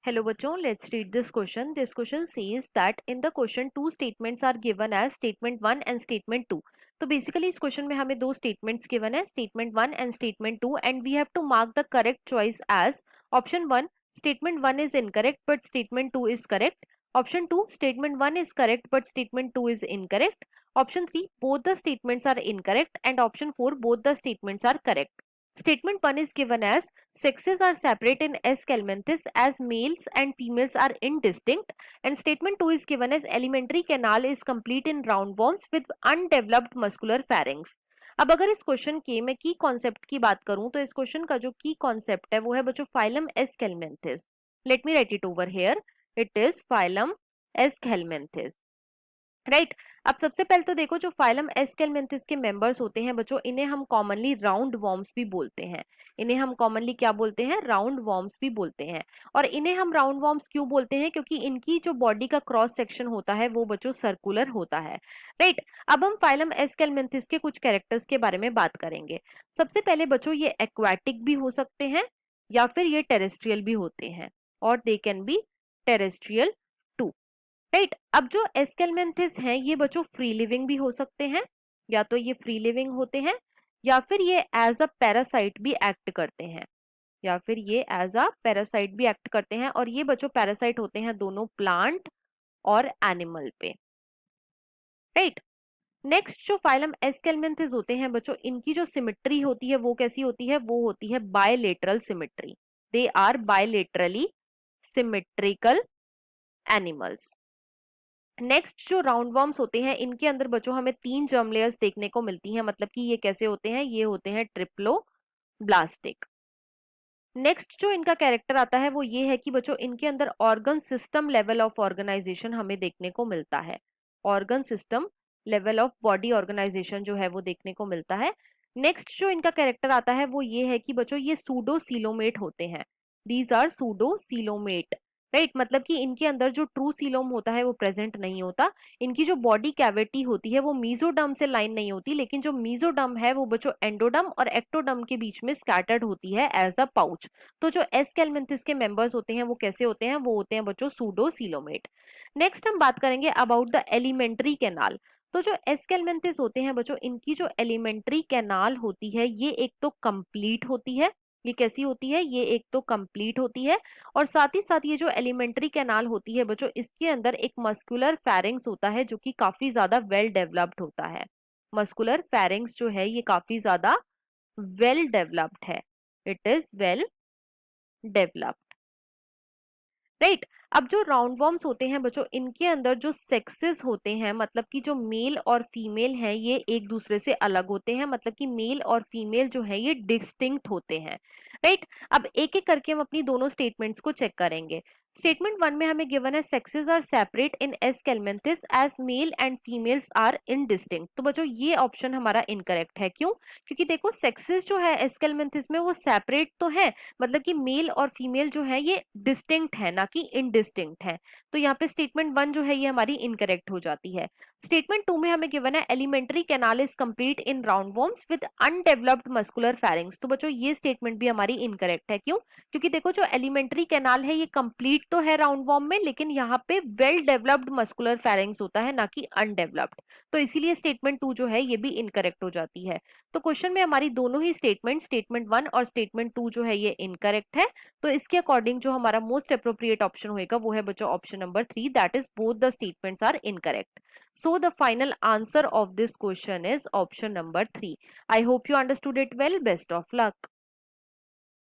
Hello बच्चों, let's read this question. This question says that in the question two statements are given as statement 1 and statement 2. तो basically इस question में हमें दो statements given है, statement 1 and statement 2, and we have to mark the correct choice as option 1, statement 1 is incorrect but statement 2 is correct. Option 2, statement 1 is correct but statement 2 is incorrect. Option 3, both the statements are incorrect, and option 4, both the statements are correct. Statement 1 is given as sexes are separate in S. calmenthis as males and females are indistinct, and statement 2 is given as alimentary canal is complete in roundworms with undeveloped muscular pharynx. अब अगर इस question के मैं की concept की बात करूं तो इस क्वेश्चन का जो की कॉन्सेप्ट है वो है बच्चों phylum Aschelminthes. Let me write it over here. It is phylum Aschelminthes. Right. अब सबसे पहले तो देखो जो फाइलम एस्केलमेंथिस के मेंबर्स होते हैं बच्चों, इन्हें हम कॉमनली राउंड वॉर्म्स भी बोलते हैं. इन्हें हम कॉमनली क्या बोलते हैं? राउंड वॉर्म्स भी बोलते हैं. और इन्हें हम राउंड वॉर्म्स क्यों बोलते हैं? क्योंकि इनकी जो बॉडी का क्रॉस सेक्शन होता है वो बच्चों सर्कुलर होता है. राइट. अब हम फाइलम एस्केलमेंथिस के कुछ कैरेक्टर्स के बारे में बात करेंगे. सबसे पहले बच्चों ये एक्वाटिक भी हो सकते हैं या फिर ये टेरेस्ट्रियल भी होते हैं, और they can be terrestrial. Right. अब जो एस्केलमेंथिस हैं ये बच्चों फ्री लिविंग भी हो सकते हैं, या तो ये फ्री लिविंग होते हैं या फिर ये एज अ पैरासाइट भी एक्ट करते हैं, और ये बच्चों पैरासाइट होते हैं दोनों प्लांट और एनिमल पे. राइट. नेक्स्ट जो फाइलम एस्केलमेंथिस होते हैं बच्चों, इनकी जो सिमेट्री होती है वो कैसी होती है? वो होती है bilateral symmetry. They are bilaterally symmetrical animals. Next जो राउंड वॉर्म्स होते हैं इनके अंदर बच्चों हमें 3 जर्म लेयर्स देखने को मिलती हैं. मतलब कि ये कैसे होते हैं? ये होते हैं ट्रिप्लोब्लास्टिक. नेक्स्ट जो इनका कैरेक्टर आता है वो ये है कि बच्चों इनके अंदर organ system level of organization हमें देखने को मिलता है. Organ system level of body organization जो है वो देखने को मिलता है. नेक्स्ट जो इनका कैरेक्टर आता है वो ये है कि बच्चों ये सूडोसीलोमेट होते हैं. These are pseudocoelomate. राइट. मतलब कि इनके अंदर जो ट्रू सीलोम होता है वो प्रेजेंट नहीं होता. इनकी जो बॉडी कैविटी होती है वो मीजोडर्म से लाइन नहीं होती, लेकिन जो मीजोडर्म है वो बच्चों एंडोडर्म और एक्टोडर्म के बीच में स्कैटर्ड होती है एज अ पाउच. तो जो एस कैलमेंथिस के मेंबर्स होते हैं वो कैसे होते हैं? वो होते हैं बच्चों सूडोसीलोमेट. नेक्स्ट हम बात करेंगे अबाउट द एलिमेंट्री कैनाल. तो जो एस कैलमेंथिस होते हैं बच्चों, इनकी जो एलिमेंट्री कैनाल होती है ये एक तो कंप्लीट होती है. ये कैसी होती है? ये एक तो कंप्लीट होती है, और साथ ही साथ ये जो एलिमेंट्री कैनाल होती है बच्चों, इसके अंदर एक मस्कुलर फेरिंग्स होता है जो कि काफी ज्यादा वेल डेवलप्ड होता है. मस्कुलर फेरिंग्स जो है ये काफी ज्यादा वेल डेवलप्ड है. It is well developed. Right. अब जो राउंड वॉर्म्स होते हैं बच्चों, इनके अंदर जो सेक्सेस होते हैं, मतलब कि जो मेल और फीमेल हैं ये एक दूसरे से अलग होते हैं. मतलब कि मेल और फीमेल जो है ये डिस्टिंक्ट होते हैं. राइट. अब एक एक करके हम अपनी दोनों स्टेटमेंट्स को चेक करेंगे. स्टेटमेंट 1 में हमें गिवन है sexes are separate in Aschelminthes as male and females are indistinct. तो बच्चों ये ऑप्शन हमारा इनकरेक्ट है. क्यों? क्योंकि देखो सेक्सेस जो है एस कैलमेंथिस में वो सेपरेट तो है, मतलब कि मेल और फीमेल जो है ये डिस्टिंक्ट है ना कि इनडिस्टिंक्ट है. तो यहाँ पे स्टेटमेंट 1 जो है ये हमारी इनकरेक्ट हो जाती है. स्टेटमेंट 2 में हमें गिवन है alimentary canal is complete in roundworms with undeveloped muscular pharynx. तो बच्चों ये स्टेटमेंट भी हमारी इनकरेक्ट है. क्यों? क्योंकि देखो जो एलिमेंट्री कैनाल है ये कंप्लीट तो है राउंडवॉर्म में, लेकिन यहाँ पे वेल डेवलप्ड मस्कुलर फेरिंग्स होता है ना कि अनडेवलप्ड. तो इसीलिए स्टेटमेंट 2 जो है ये भी इनकरेक्ट हो जाती है. तो क्वेश्चन में हमारी दोनों ही स्टेटमेंट 1 और स्टेटमेंट 2 जो है ये इनकरेक्ट है. तो इसके अकॉर्डिंग जो हमारा मोस्ट अप्रोप्रिएट ऑप्शन होगा वो है बच्चों option number 3, that is both the statements are incorrect. So the final answer of this question is option number 3. I hope you understood it well. Best of luck.